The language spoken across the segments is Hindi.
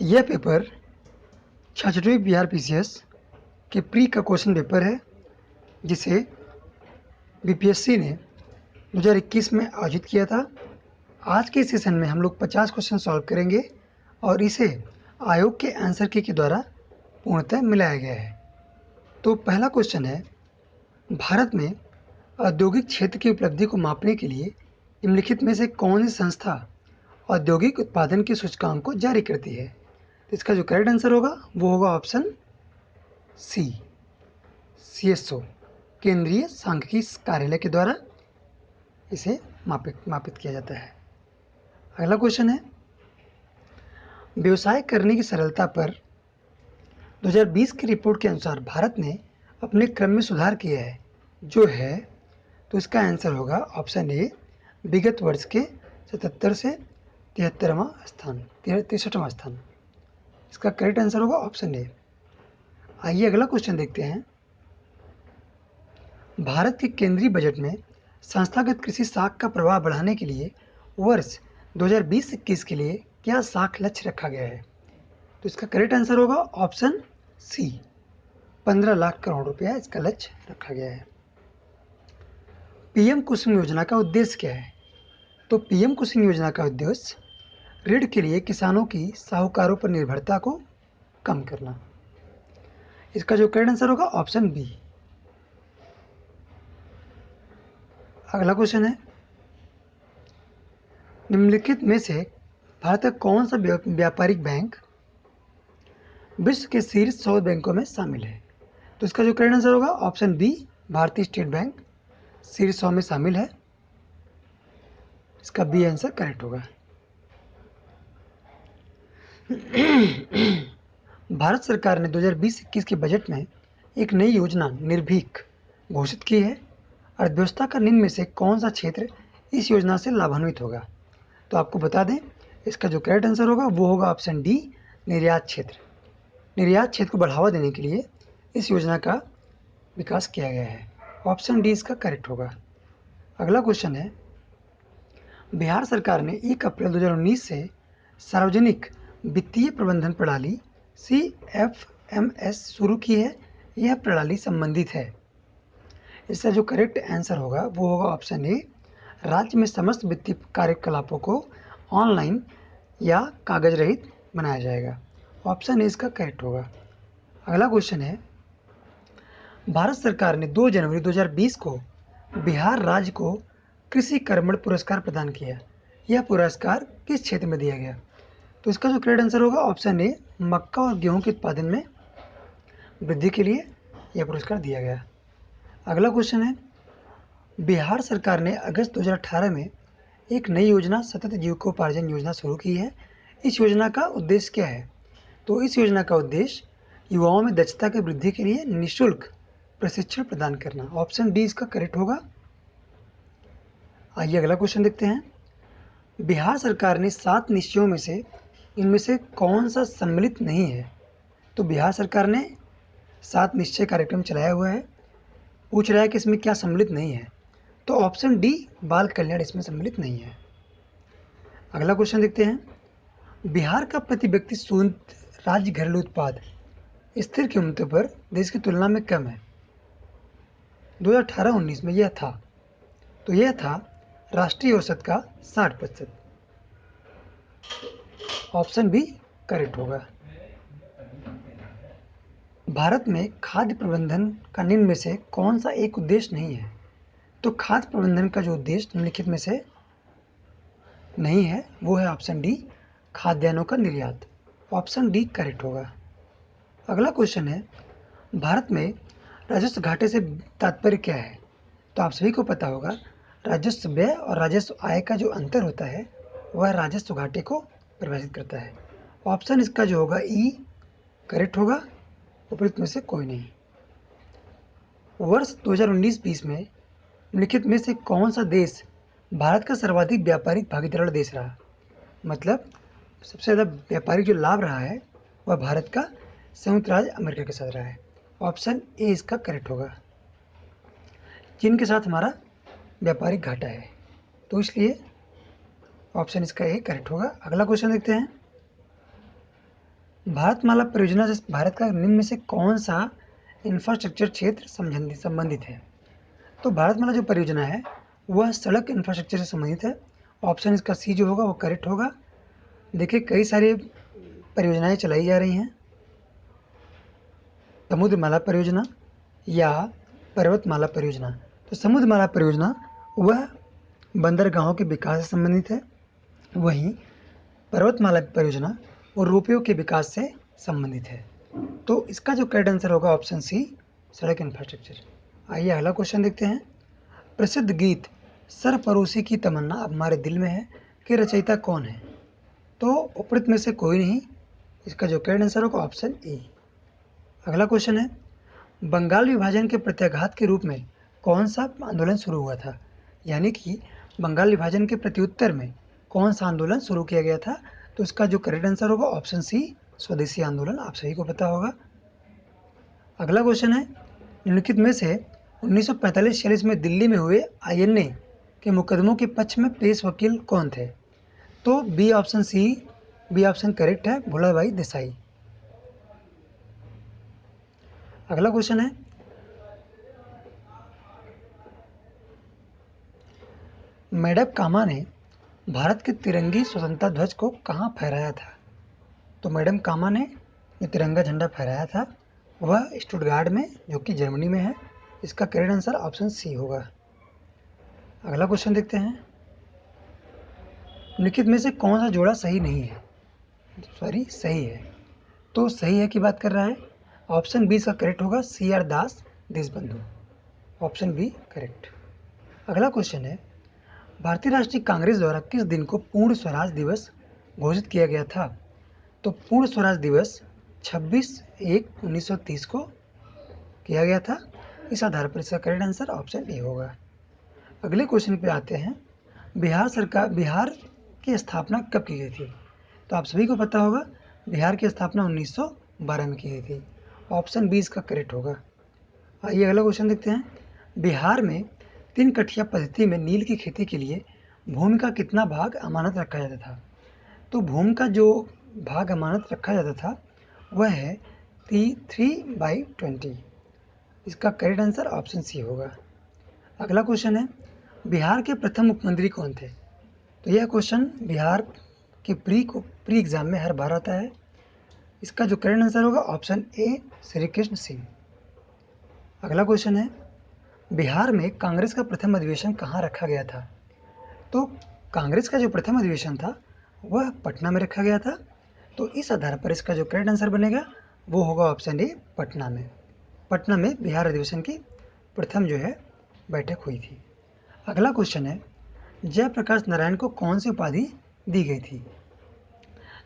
यह पेपर 66वीं बिहार पीसीएस के प्री का क्वेश्चन पेपर है, जिसे बीपीएससी ने 2021 में आयोजित किया था। आज के सेशन में हम लोग 50 क्वेश्चन सॉल्व करेंगे और इसे आयोग के आंसर की के द्वारा पूर्णतः मिलाया गया है। तो पहला क्वेश्चन है, भारत में औद्योगिक क्षेत्र की उपलब्धि को मापने के लिए निम्नलिखित में से कौन सी संस्था औद्योगिक उत्पादन के सूचकांक को जारी करती है? तो इसका जो करेक्ट आंसर होगा वो होगा ऑप्शन सी, सीएसओ, केंद्रीय सांख्यिकी कार्यालय के द्वारा इसे मापित किया जाता है। अगला क्वेश्चन है, व्यवसाय करने की सरलता पर 2020 की रिपोर्ट के अनुसार भारत ने अपने क्रम में सुधार किया है, जो है, तो इसका आंसर होगा ऑप्शन ए, विगत वर्ष के 77 से 63वां स्थान। इसका करेक्ट आंसर होगा ऑप्शन ए। आइए अगला क्वेश्चन देखते हैं। भारत के केंद्रीय बजट में संस्थागत कृषि साख का प्रवाह बढ़ाने के लिए वर्ष 2020-21 के लिए क्या साख लक्ष्य रखा गया है? तो इसका करेक्ट आंसर होगा ऑप्शन सी, 15 लाख करोड़ रुपया इसका लक्ष्य रखा गया है। पीएम कुसुम योजना का उद्देश्य क्या है? तो पीएम कुसुम योजना का उद्देश्य ऋण के लिए किसानों की साहूकारों पर निर्भरता को कम करना। इसका जो करेक्ट आंसर होगा ऑप्शन बी। अगला क्वेश्चन है, निम्नलिखित में से भारत का कौन सा व्यापारिक बैंक विश्व के शीर्ष 100 बैंकों में शामिल है? तो इसका जो करेक्ट आंसर होगा ऑप्शन बी, भारतीय स्टेट बैंक शीर्ष 100 में शामिल है। इसका बी आंसर करेक्ट होगा। भारत सरकार ने 2020-21 के बजट में एक नई योजना निर्भीक घोषित की है। अर्थव्यवस्था का निम्न में से कौन सा क्षेत्र इस योजना से लाभान्वित होगा? तो आपको बता दें, इसका जो करेक्ट आंसर होगा वो होगा ऑप्शन डी, निर्यात क्षेत्र। निर्यात क्षेत्र को बढ़ावा देने के लिए इस योजना का विकास किया गया है। ऑप्शन डी इसका करेक्ट होगा। अगला क्वेश्चन है, बिहार सरकार ने 1 अप्रैल 2019 से सार्वजनिक वित्तीय प्रबंधन प्रणाली CFMS शुरू की है। यह प्रणाली संबंधित है। इसका जो करेक्ट आंसर होगा वो होगा ऑप्शन ए, राज्य में समस्त वित्तीय कार्यकलापों को ऑनलाइन या कागज रहित बनाया जाएगा। ऑप्शन ए इसका करेक्ट होगा। अगला क्वेश्चन है, भारत सरकार ने 2 जनवरी 2020 को बिहार राज्य को कृषि कर्मण पुरस्कार प्रदान किया। यह पुरस्कार किस क्षेत्र में दिया गया? तो इसका जो करेक्ट आंसर होगा ऑप्शन ए, मक्का और गेहूं के उत्पादन में वृद्धि के लिए यह पुरस्कार दिया गया। अगला क्वेश्चन है, बिहार सरकार ने अगस्त 2018 में एक नई योजना सतत जीविकोपार्जन योजना शुरू की है। इस योजना का उद्देश्य क्या है? तो इस योजना का उद्देश्य युवाओं में दक्षता की वृद्धि के लिए निःशुल्क प्रशिक्षण प्रदान करना। ऑप्शन डी इसका करेक्ट होगा। आइए अगला क्वेश्चन देखते हैं। बिहार सरकार ने 7 निश्चयों में से इनमें से कौन सा सम्मिलित नहीं है? तो बिहार सरकार ने 7 निश्चय कार्यक्रम चलाया हुआ है। पूछ रहा है कि इसमें क्या सम्मिलित नहीं है? तो ऑप्शन डी, बाल कल्याण इसमें सम्मिलित नहीं है। अगला क्वेश्चन देखते हैं। बिहार का प्रति व्यक्ति शून्य राज्य घरेलू उत्पाद स्थिर कीमतों पर देश की तुलना में कम है। 2018-19 में यह था, तो यह था राष्ट्रीय औसत का 60%। ऑप्शन बी करेक्ट होगा। भारत में खाद्य प्रबंधन का निम्न में से कौन सा एक उद्देश्य नहीं है? तो खाद्य प्रबंधन का जो उद्देश्य निम्नलिखित में से नहीं है वो है ऑप्शन डी, खाद्यान्नों का निर्यात। ऑप्शन डी करेक्ट होगा। अगला क्वेश्चन है, भारत में राजस्व घाटे से तात्पर्य क्या है? तो आप सभी को पता होगा, राजस्व व्यय और राजस्व आय का जो अंतर होता है वह राजस्व घाटे को परिभाषित करता है। ऑप्शन इसका जो होगा ई करेक्ट होगा, उपयुक्त में से कोई नहीं। वर्ष 2019-20 में निम्नलिखित में से कौन सा देश भारत का सर्वाधिक व्यापारिक भागीदार देश रहा? मतलब सबसे ज़्यादा व्यापारिक जो लाभ रहा है वह भारत का संयुक्त राज्य अमेरिका के साथ रहा है। ऑप्शन ए इसका करेक्ट होगा। चीन के साथ हमारा व्यापारिक घाटा है, तो इसलिए ऑप्शन इसका ए करेक्ट होगा। अगला क्वेश्चन देखते हैं। भारतमाला परियोजना से भारत का निम्न में से कौन सा इंफ्रास्ट्रक्चर क्षेत्र संबंधित है? तो भारतमाला जो परियोजना है वह सड़क इंफ्रास्ट्रक्चर से संबंधित है। ऑप्शन इसका सी जो होगा वो करेक्ट होगा। देखिए कई सारी परियोजनाएं चलाई जा रही हैं, समुद्रमाला परियोजना या पर्वतमाला परियोजना। तो समुद्रमाला परियोजना वह बंदरगाहों के विकास से संबंधित है, वहीं पर्वतमाला परियोजना वो रोपवे के विकास से संबंधित है। तो इसका जो करेक्ट आंसर होगा ऑप्शन सी, सड़क इंफ्रास्ट्रक्चर। आइए अगला क्वेश्चन देखते हैं। प्रसिद्ध गीत सरफरोशी की तमन्ना अब हमारे दिल में है के रचयिता कौन है? तो उपरोक्त में से कोई नहीं, इसका जो करेक्ट आंसर होगा ऑप्शन ए। अगला क्वेश्चन है, बंगाल विभाजन के प्रत्याघात के रूप में कौन सा आंदोलन शुरू हुआ था? यानी कि बंगाल विभाजन के प्रत्युत्तर में कौन सा आंदोलन शुरू किया गया था? तो इसका जो करेक्ट आंसर होगा ऑप्शन सी, स्वदेशी आंदोलन। आप सभी को पता होगा। अगला क्वेश्चन है, निम्नलिखित में से 1945-46 में दिल्ली में हुए आईएनए के मुकदमों के पक्ष में पेश वकील कौन थे? तो B option C, B option correct है, भोला भाई देसाई। अगला क्वेश्चन है, मैडम कामा ने भारत के तिरंगी स्वतंत्रता ध्वज को कहाँ फहराया था? तो मैडम कामा ने जो तिरंगा झंडा फहराया था वह स्टुटगार्ट में, जो कि जर्मनी में है। इसका करेक्ट आंसर ऑप्शन सी होगा। अगला क्वेश्चन देखते हैं, निम्नलिखित में से कौन सा जोड़ा सही नहीं है? सॉरी सही है। तो सही है की बात कर रहा है, ऑप्शन बी इसका करेक्ट होगा, C R Das Deshbandhu. Option B correct. अगला क्वेश्चन है, भारतीय राष्ट्रीय कांग्रेस द्वारा किस दिन को पूर्ण स्वराज दिवस घोषित किया गया था? तो पूर्ण स्वराज दिवस 26/1/1930 को किया गया था। इस आधार पर इसका करेक्ट आंसर ऑप्शन ए होगा। अगले क्वेश्चन पे आते हैं, बिहार की स्थापना कब की गई थी? तो आप सभी को पता होगा बिहार की स्थापना 1912 में की गई थी। ऑप्शन बी इसका करेक्ट होगा। आइए अगला क्वेश्चन देखते हैं, बिहार में 3 कठिया पद्धति में नील की खेती के लिए भूमि का कितना भाग अमानत रखा जाता था? तो भूमि का जो भाग अमानत रखा जाता था वह है 3/20। इसका करेक्ट आंसर ऑप्शन सी होगा। अगला क्वेश्चन है, बिहार के प्रथम मुख्यमंत्री कौन थे? तो यह क्वेश्चन बिहार के प्री एग्जाम में हर बार आता है। इसका जो करेक्ट आंसर होगा ऑप्शन ए, श्री कृष्ण सिंह। अगला क्वेश्चन है, बिहार में कांग्रेस का प्रथम अधिवेशन कहाँ रखा गया था? तो कांग्रेस का जो प्रथम अधिवेशन था वह पटना में रखा गया था। तो इस आधार पर इसका जो करेक्ट आंसर बनेगा वो होगा ऑप्शन ए, पटना में। पटना में बिहार अधिवेशन की प्रथम जो है बैठक हुई थी। अगला क्वेश्चन है, जयप्रकाश नारायण को कौन सी उपाधि दी गई थी?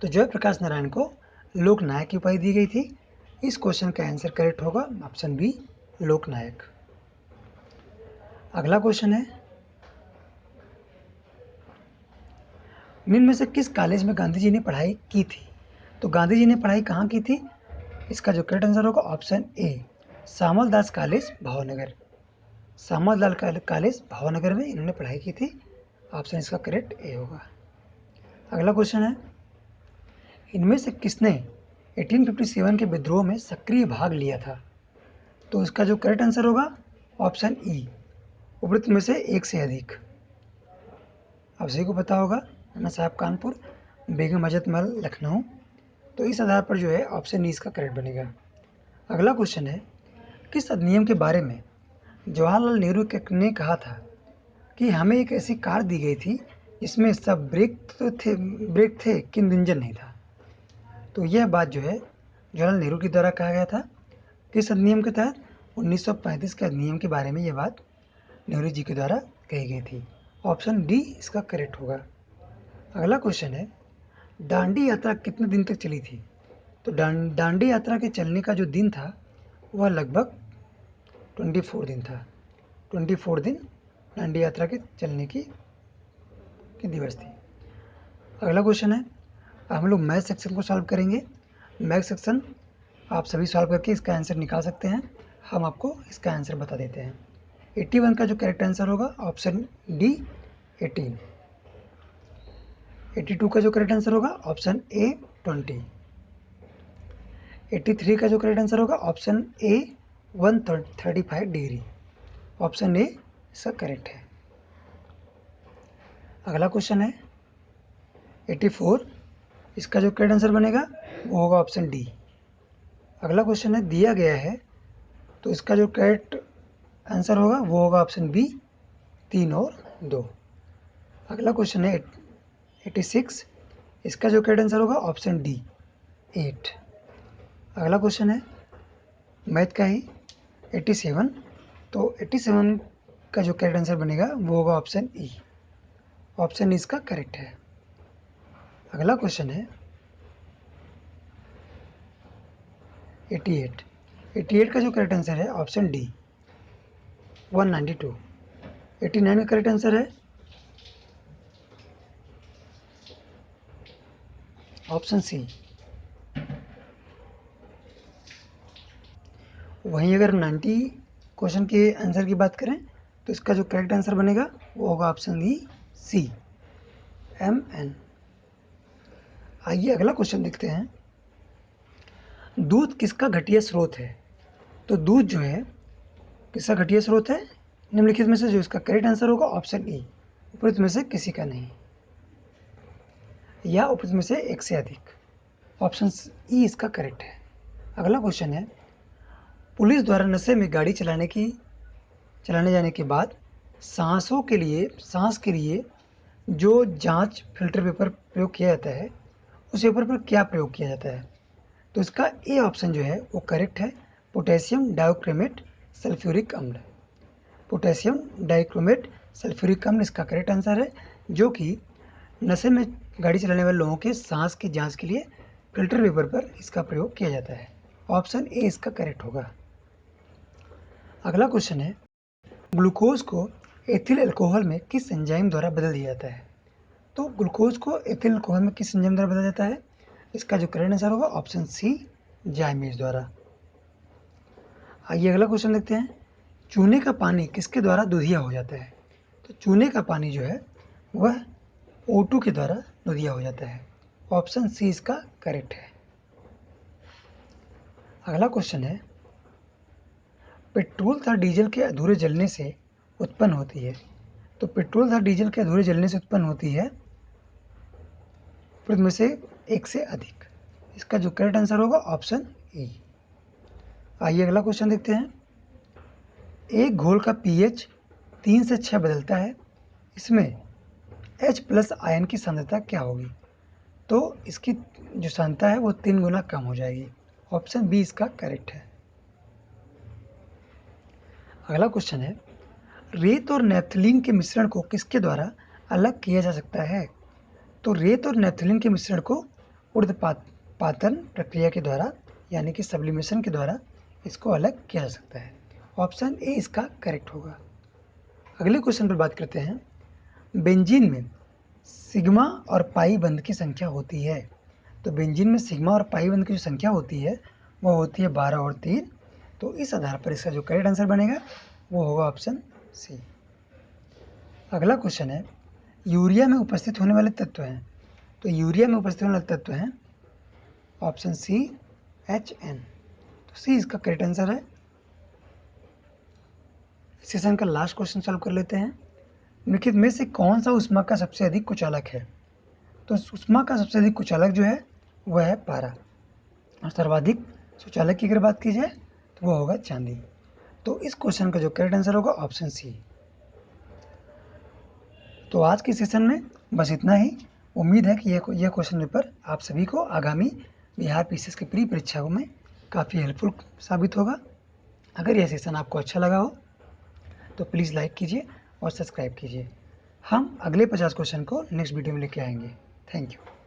तो जयप्रकाश नारायण को लोकनायक की उपाधि दी गई थी। इस क्वेश्चन का आंसर करेक्ट होगा ऑप्शन बी, लोकनायक। अगला क्वेश्चन है, निम्न में से किस कॉलेज में गांधी जी ने पढ़ाई की थी? तो गांधी जी ने पढ़ाई कहाँ की थी? इसका जो करेक्ट आंसर होगा option A, Shyamal Das college Bhavnagar. Shyamal Das college Bhavnagar में इन्होंने पढ़ाई की थी। ऑप्शन इसका करेक्ट ए होगा। अगला क्वेश्चन है, इनमें से किसने 1857 के विद्रोह में सक्रिय भाग लिया था? तो इसका जो करेक्ट आंसर होगा ऑप्शन ई, उपरोक्त में से एक से अधिक। आप सभी को पता होगा, अन्ना साहब कानपुर, बेगम हजरत महल लखनऊ। तो इस आधार पर जो है ऑप्शन ई इसका करेक्ट बनेगा। अगला क्वेश्चन है, किस अधिनियम के बारे में जवाहरलाल नेहरू ने कहा था कि हमें एक ऐसी कार दी गई थी जिसमें सब ब्रेक थे किंतु इंजन नहीं था? तो यह बात जो है जवाहरलाल नेहरू के द्वारा कहा गया था। किस अधिनियम के तहत? 1935 के अधिनियम के बारे में यह बात नेहरू जी के द्वारा कही गई थी। ऑप्शन डी इसका करेक्ट होगा। अगला क्वेश्चन है, दांडी यात्रा कितने दिन तक चली थी? तो दांडी यात्रा के चलने का जो दिन था वह लगभग 24 दिन था। 24 दिन दांडी यात्रा के चलने की दिवस थी। अगला क्वेश्चन है, हम लोग मैथ सेक्शन को सॉल्व करेंगे। मैथ सेक्शन आप सभी सॉल्व करके इसका आंसर निकाल सकते हैं। हम आपको इसका आंसर बता देते हैं। 81 का जो करेक्ट आंसर होगा ऑप्शन डी, 18। 82 का जो करेक्ट आंसर होगा ऑप्शन ए, 20। 83 का जो करेक्ट आंसर होगा option A 135 degree. Option A इसका करेक्ट है। अगला क्वेश्चन है 84, इसका जो करेक्ट आंसर बनेगा वो होगा ऑप्शन डी। अगला क्वेश्चन है दिया गया है, तो इसका जो करेक्ट आंसर होगा वो होगा ऑप्शन बी 3 और 2। अगला क्वेश्चन है 86, इसका जो करेक्ट आंसर होगा ऑप्शन डी 8। अगला क्वेश्चन है मैथ का ही 87, तो 87 का जो करेक्ट आंसर बनेगा वो होगा ऑप्शन ई। ऑप्शन इसका करेक्ट है। अगला क्वेश्चन है 88 का जो करेक्ट आंसर है ऑप्शन डी 192। 89 का करेक्ट आंसर है ऑप्शन सी। वहीं अगर 90 क्वेश्चन के आंसर की बात करें तो इसका जो करेक्ट आंसर बनेगा वो होगा ऑप्शन डी सी MN। आइए अगला क्वेश्चन देखते हैं, दूध किसका घटिया स्रोत है। तो दूध जो है किसका घटिया स्रोत है, निम्नलिखित में से जो इसका करेक्ट आंसर होगा ऑप्शन ई, उपरोक्त में से किसी का नहीं या उपरोक्त में से एक से अधिक। ऑप्शन ई इसका करेक्ट है। अगला क्वेश्चन है, पुलिस द्वारा नशे में गाड़ी चलाने जाने के बाद सांस के लिए जो जांच फिल्टर पेपर प्रयोग किया जाता है, उस पेपर पर क्या प्रयोग किया जाता है। तो इसका ए ऑप्शन जो है वो करेक्ट है, पोटेशियम डाइक्रोमेट सल्फ्यूरिक अम्ल। पोटेशियम डाइक्रोमेट सल्फ्यूरिक अम्ल इसका करेक्ट आंसर है, जो कि नशे में गाड़ी चलाने वाले लोगों के सांस की जांच के लिए फिल्टर पेपर पर इसका प्रयोग किया जाता है। ऑप्शन ए इसका करेक्ट होगा। अगला क्वेश्चन है, ग्लूकोज को एथिल अल्कोहल में किस एंजाइम द्वारा बदल दिया जाता है। तो ग्लूकोज को एथिल अल्कोहल में किस एंजाइम द्वारा बदला जाता है, इसका जो करेक्ट आंसर होगा ऑप्शन सी जाइमेज द्वारा। आइए अगला क्वेश्चन देखते हैं, चूने का पानी किसके द्वारा दूधिया हो जाता है। तो चूने का पानी जो है वह O2 के द्वारा दूधिया हो जाता है। ऑप्शन सी इसका करेक्ट है। अगला क्वेश्चन है, पेट्रोल तथा डीजल के अधूरे जलने से उत्पन्न होती है। तो पेट्रोल तथा डीजल के अधूरे जलने से उत्पन्न होती है में से एक से अधिक। इसका जो करेक्ट आंसर होगा ऑप्शन ई। आइए अगला क्वेश्चन देखते हैं, एक घोल का pH 3 से 6 बदलता है, इसमें H+ आयन की सांद्रता क्या होगी। तो इसकी जो सांद्रता है वो 3 गुना कम हो जाएगी। ऑप्शन बी इसका करेक्ट है। अगला क्वेश्चन है, रेत और नेफ्थलीन के मिश्रण को किसके द्वारा अलग किया जा सकता है। तो रेत और नेफ्थलीन के मिश्रण को ऊर्ध्वपातन प्रक्रिया के द्वारा यानी कि सब्लिमेशन के द्वारा इसको अलग किया जा सकता है। ऑप्शन ए इसका करेक्ट होगा। अगले क्वेश्चन पर बात करते हैं, बेंजीन में सिग्मा और पाई बंध की संख्या होती है। तो बेंजीन में सिग्मा और पाई बंध की जो संख्या होती है वो होती है 12 और 3। तो इस आधार पर इसका जो करेक्ट आंसर बनेगा वो होगा ऑप्शन सी। अगला क्वेश्चन है, यूरिया में उपस्थित होने वाले तत्व हैं। तो यूरिया में उपस्थित होने वाले तत्व हैं ऑप्शन सी HN। तो सी इसका करेक्ट आंसर है। सेशन का लास्ट क्वेश्चन सॉल्व कर लेते हैं, निम्नलिखित में से कौन सा ऊष्मा का सबसे अधिक कुचालक है। तो ऊष्मा का सबसे अधिक कुचालक जो है वह है पारा, और सर्वाधिक सुचालक की अगर बात की जाए तो वो होगा चांदी। तो इस क्वेश्चन का जो करेक्ट आंसर होगा ऑप्शन सी। तो आज के सेशन में बस इतना ही। उम्मीद है कि यह क्वेश्चन पेपर आप सभी को आगामी बिहार PCS की प्री परीक्षाओं में काफ़ी हेल्पफुल साबित होगा। अगर यह सेशन आपको अच्छा लगा हो तो प्लीज़ लाइक कीजिए और सब्सक्राइब कीजिए। हम अगले 50 क्वेश्चन को नेक्स्ट वीडियो में लेके आएंगे। Thank you.